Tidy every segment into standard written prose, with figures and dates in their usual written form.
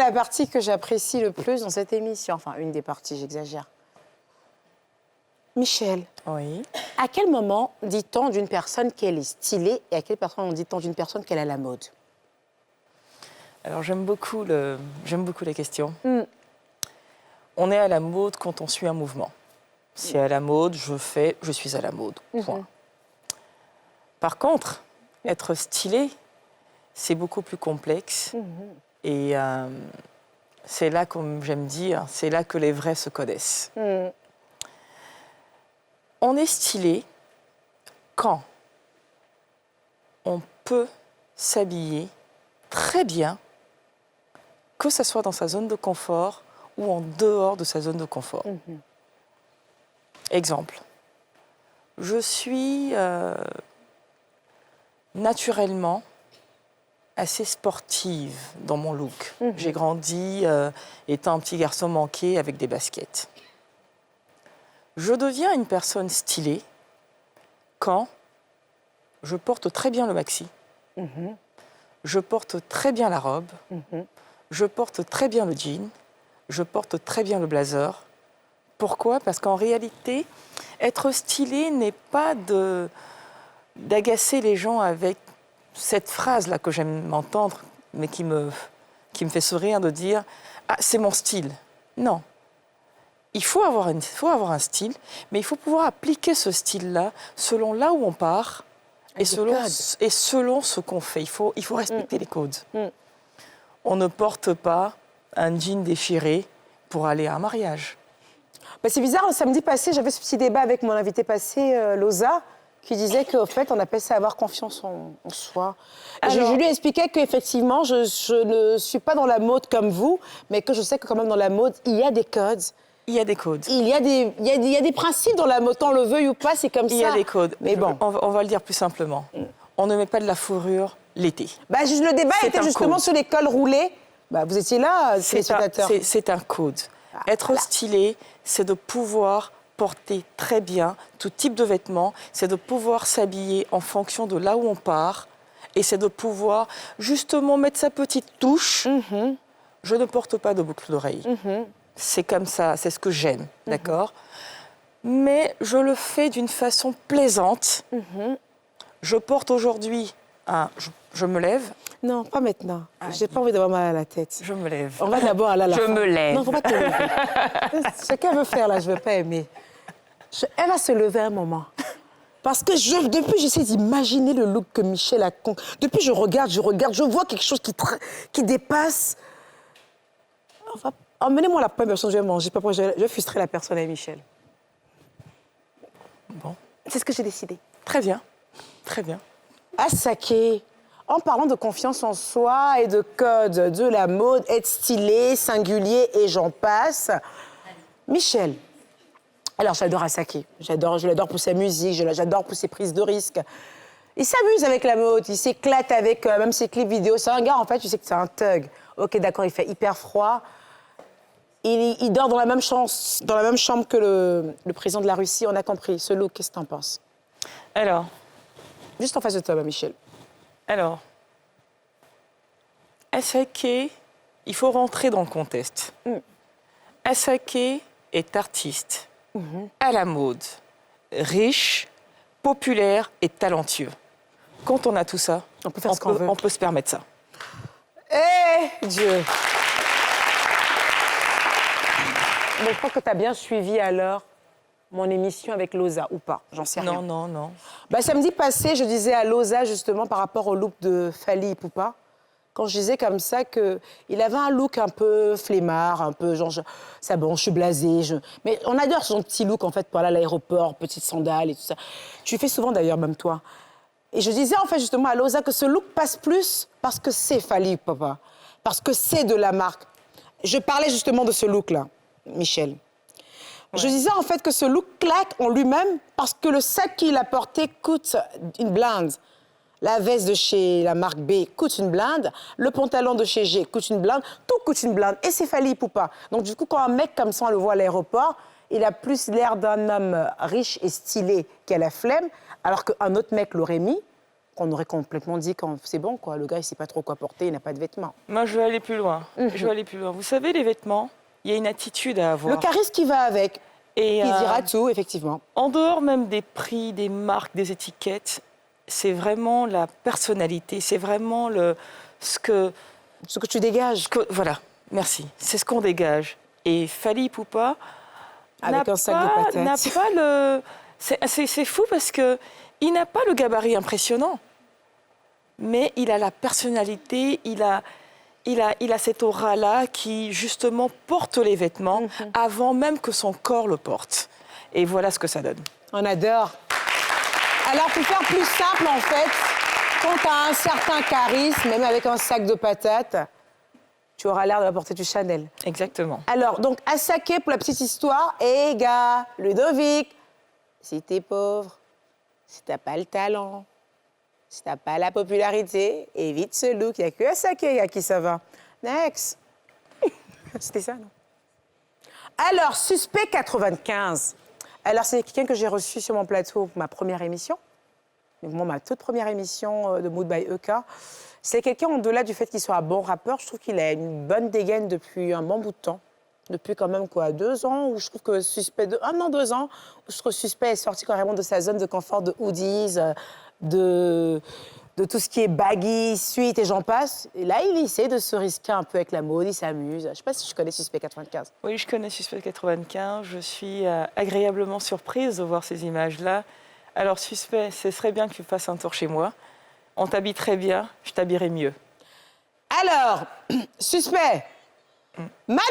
la partie que j'apprécie le plus dans cette émission. Enfin, une des parties, j'exagère. Michel, Oui. à quel moment dit-on d'une personne qu'elle est stylée et à quel moment dit-on d'une personne qu'elle a la mode? Alors, j'aime beaucoup la question. On est à la mode quand on suit un mouvement. Si à la mode, je suis à la mode. Point. Par contre, être stylé, c'est beaucoup plus complexe. Et c'est là, comme j'aime dire, c'est là que les vrais se connaissent. On est stylé quand on peut s'habiller très bien, que ce soit dans sa zone de confort ou en dehors de sa zone de confort. Exemple, je suis naturellement assez sportive dans mon look. J'ai grandi étant un petit garçon manqué avec des baskets. Je deviens une personne stylée quand je porte très bien le maxi, je porte très bien la robe, je porte très bien le jean, je porte très bien le blazer. Pourquoi? Parce qu'en réalité, être stylé n'est pas d'agacer les gens avec cette phrase-là que j'aime entendre, mais qui me fait sourire, de dire « Ah, c'est mon style ». Non. Il faut avoir un style, mais il faut pouvoir appliquer ce style-là selon là où on part et selon ce qu'on fait. Il faut respecter les codes. On ne porte pas un jean déchiré pour aller à un mariage. Bah, c'est bizarre, le samedi passé, j'avais ce petit débat avec mon invité passé, Loza, qui disait qu'au fait, on appelle ça avoir confiance en soi. Je lui ai expliqué qu'effectivement, je ne suis pas dans la mode comme vous, mais que je sais que quand même dans la mode, il y a des codes. Il y a des codes. Il y a des principes dans la mode, on le veuille ou pas, c'est comme ça. Il y a des codes. Mais bon. On va le dire plus simplement. On ne met pas de la fourrure l'été. Bah, le débat était justement sur les cols roulés. Bah, vous étiez là, téléspectateurs. C'est un code. Être stylé, c'est de pouvoir porter très bien tout type de vêtements, c'est de pouvoir s'habiller en fonction de là où on part, et c'est de pouvoir justement mettre sa petite touche. Je ne porte pas de boucle d'oreille. C'est comme ça, c'est ce que j'aime, d'accord? Mais je le fais d'une façon plaisante. Je porte aujourd'hui je me lève. Non, pas maintenant. J'ai pas envie d'avoir mal à la tête. Je me lève. On va d'abord aller à la fin. Je me lève. Non, faut pas te lever. Ce qu'elle veut faire là, je veux pas aimer. Elle va se lever un moment. Parce que depuis, j'essaie d'imaginer le look que Michel a. Depuis, je regarde, je vois quelque chose qui dépasse. Emmenez-moi la première personne que je vais manger. Je vais frustrer la personne avec Michel. Bon. C'est ce que j'ai décidé. Très bien. Très bien. Asaké, en parlant de confiance en soi et de code, de la mode, être stylé, singulier et j'en passe. Michel, alors j'adore Asaké. Je l'adore pour sa musique, j'adore pour ses prises de risques. Il s'amuse avec la mode, il s'éclate avec même ses clips vidéo. C'est un gars, en fait, tu sais que c'est un thug. Ok, d'accord, il fait hyper froid. Il dort dans la même chambre que le président de la Russie, on a compris. Ce look, qu'est-ce que t'en penses? Alors, juste en face de toi, Michel. Alors, Asaké, il faut rentrer dans le contexte. Asaké est artiste, à la mode, riche, populaire et talentueux. Quand on a tout ça, on peut faire ce qu'on veut. On peut se permettre ça. Eh, Dieu! Mais je crois que tu as bien suivi alors mon émission avec Loza, ou pas? J'en sais rien. Non. Bah, samedi passé, je disais à Loza, justement, par rapport au look de Fally Ipupa, quand je disais comme ça qu'il avait un look un peu flemmard, un peu genre, ça bon, je suis blasée. Mais on adore son petit look, en fait, pour aller à l'aéroport, petites sandales et tout ça. Tu fais souvent, d'ailleurs, même toi. Et je disais, en fait, justement, à Loza que ce look passe plus parce que c'est Fally Ipupa, parce que c'est de la marque. Je parlais justement de ce look-là, Michel. Ouais. Je disais en fait que ce look claque en lui-même parce que le sac qu'il a porté coûte une blinde. La veste de chez la marque B coûte une blinde. Le pantalon de chez G coûte une blinde. Tout coûte une blinde. Et c'est Fally Ipupa. Donc du coup, quand un mec comme ça, on le voit à l'aéroport, il a plus l'air d'un homme riche et stylé qui a la flemme, alors qu'un autre mec l'aurait mis. qu'on aurait complètement dit que c'est bon, quoi. Le gars, il sait pas trop quoi porter, il n'a pas de vêtements. Moi, je vais aller plus loin. Je vais aller plus loin. Vous savez, les vêtements, il y a une attitude à avoir. Le charisme qui va avec, Et il dira tout, effectivement. en dehors même des prix, des marques, des étiquettes, c'est vraiment la personnalité, c'est vraiment ce que tu dégages. voilà, merci. C'est ce qu'on dégage. Et Fally Ipupa Avec un sac de patates. n'a pas le... C'est fou parce que il n'a pas le gabarit impressionnant, mais il a la personnalité, il a cette aura-là qui, justement, porte les vêtements avant même que son corps le porte. Et voilà ce que ça donne. On adore. Alors, pour faire plus simple, en fait, quand tu as un certain charisme, même avec un sac de patates, tu auras l'air de porter du Chanel. Exactement. Alors, donc, à Saké, pour la petite histoire, gars, Ludovic, si t'es pauvre, si t'as pas le talent, si t'as pas la popularité, évite ce look. Il n'y a que à Saké à qui ça va. Next. C'était ça, non? Alors, Suspect 95. Alors, c'est quelqu'un que j'ai reçu sur mon plateau pour ma première émission. Donc, moi, ma toute première émission de Mood by EK. C'est quelqu'un, au-delà du fait qu'il soit un bon rappeur, je trouve qu'il a une bonne dégaine depuis un bon bout de temps. Depuis quand même, 2 ans, où je trouve que Suspect... 2 ans, où je trouve que Suspect est sorti carrément de sa zone de confort de hoodies, de tout ce qui est baggy, suite et j'en passe. Et là, il essaie de se risquer un peu avec la mode, il s'amuse. Je ne sais pas si je connais Suspect 95. Oui, je connais Suspect 95. Je suis agréablement surprise de voir ces images-là. Alors, Suspect, ce serait bien que tu fasses un tour chez moi. On t'habille très bien, je t'habillerai mieux. Alors, Suspect, Manu.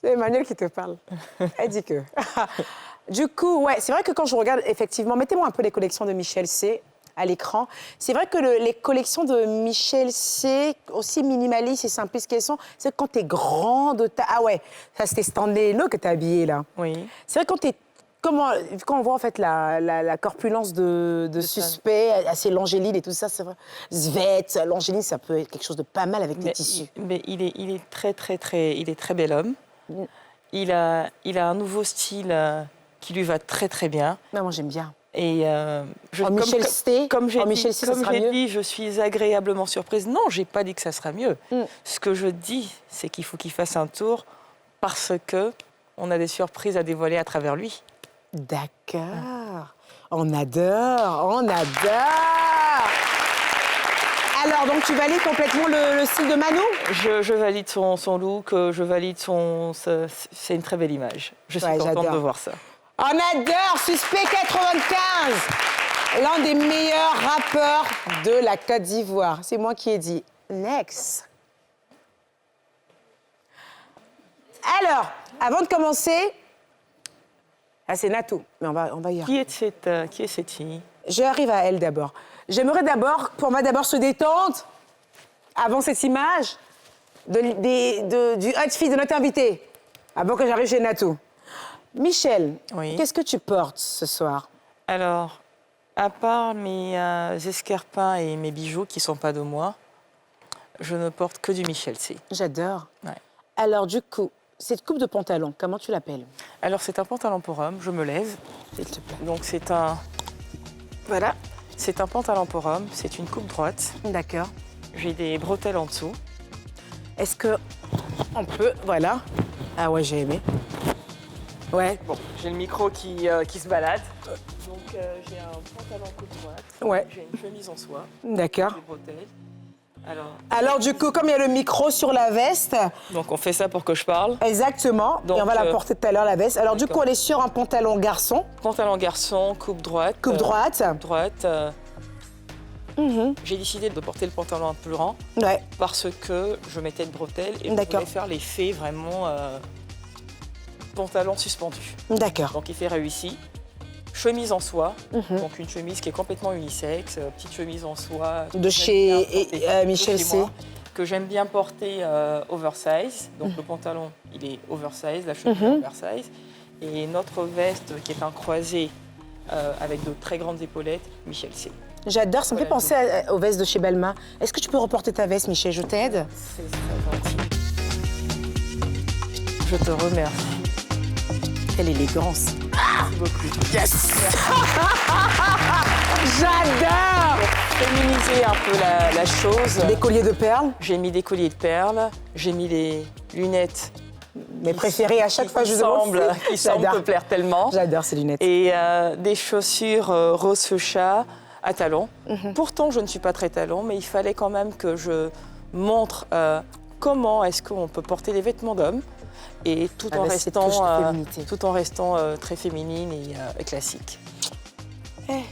C'est Emmanuel qui te parle. Elle dit que. Du coup, ouais, c'est vrai que quand je regarde, effectivement, mettez-moi un peu les collections de Michel C à l'écran. C'est vrai que les collections de Michel C, aussi minimalistes et simplistes qu'elles sont, c'est quand t'es grande. Ah ouais, ça c'était Stanley Lo que t'as habillé là. Oui. C'est vrai quand t'es. Quand on voit en fait la corpulence de Suspect, assez l'angéline et tout ça, c'est vrai. Svet, l'angéline, ça peut être quelque chose de pas mal avec les tissus. Mais il est très bel homme. Il a un nouveau style qui lui va très très bien. Non, moi j'aime bien. Et Michel C, comme j'ai dit, dit, je suis agréablement surprise. Non, j'ai pas dit que ça sera mieux. Ce que je dis, c'est qu'il faut qu'il fasse un tour parce que on a des surprises à dévoiler à travers lui. D'accord. On adore, on adore. Alors, donc, tu valides complètement le style de Manu? Je valide son look, je valide c'est une très belle image. Je suis contente de voir ça. On adore Suspect 95, l'un des meilleurs rappeurs de la Côte d'Ivoire. C'est moi qui ai dit. Next. Alors, avant de commencer... Ah, c'est Natou, mais on va y arriver. Qui est cette fille? J'arrive à elle d'abord. J'aimerais qu'on va d'abord se détendre avant cette image du outfit de notre invité, avant que j'arrive chez Natou. Michel, oui. Qu'est-ce que tu portes ce soir? Alors, à part mes escarpins et mes bijoux qui ne sont pas de moi, je ne porte que du Michel C. J'adore. Ouais. Alors, du coup, cette coupe de pantalon, comment tu l'appelles? Alors, c'est un pantalon pour homme, je me lève. S'il te plaît. Donc, c'est un... Voilà, c'est un pantalon pour homme, c'est une coupe droite. D'accord. J'ai des bretelles en dessous. Est-ce que on peut... Voilà. Ah ouais, j'ai aimé. Ouais. Bon, j'ai le micro qui se balade. Donc, j'ai un pantalon coupe droite. Ouais. J'ai une chemise en soie. D'accord. Des bretelles. Alors, du coup, comme il y a le micro sur la veste... Donc, on fait ça pour que je parle. Exactement. Donc, et on va la porter tout à l'heure, la veste. Alors, du coup, on est sur un pantalon garçon. Pantalon garçon, coupe droite. Coupe droite. Coupe droite. J'ai décidé de porter le pantalon un peu grand. Ouais. Parce que je mettais de bretelles et je voulais faire l'effet vraiment pantalon suspendu. D'accord. Donc, il fait réussi. Chemise en soie, donc une chemise qui est complètement unisexe, petite chemise en soie. De chez Michel C. Que j'aime bien porter oversize. Donc le pantalon, il est oversize, la chemise est oversize. Et notre veste qui est un croisé avec de très grandes épaulettes, Michel C. J'adore, ça me fait penser aux vestes de chez Balmain. Est-ce que tu peux reporter ta veste, Michel? Je t'aide? C'est très gentil. Je te remercie. Quelle élégance. Merci beaucoup. Yes. J'adore. un peu la chose. Des colliers de perles, J'ai mis des colliers de perles, j'ai mis les lunettes mes préférés à chaque fois je demande. qui semblent te plaire tellement. J'adore ces lunettes. Et des chaussures rose feu chat à talons. Pourtant, je ne suis pas très talon, mais il fallait quand même que je montre comment est-ce qu'on peut porter des vêtements d'homme et tout en restant très féminine et classique. Eh,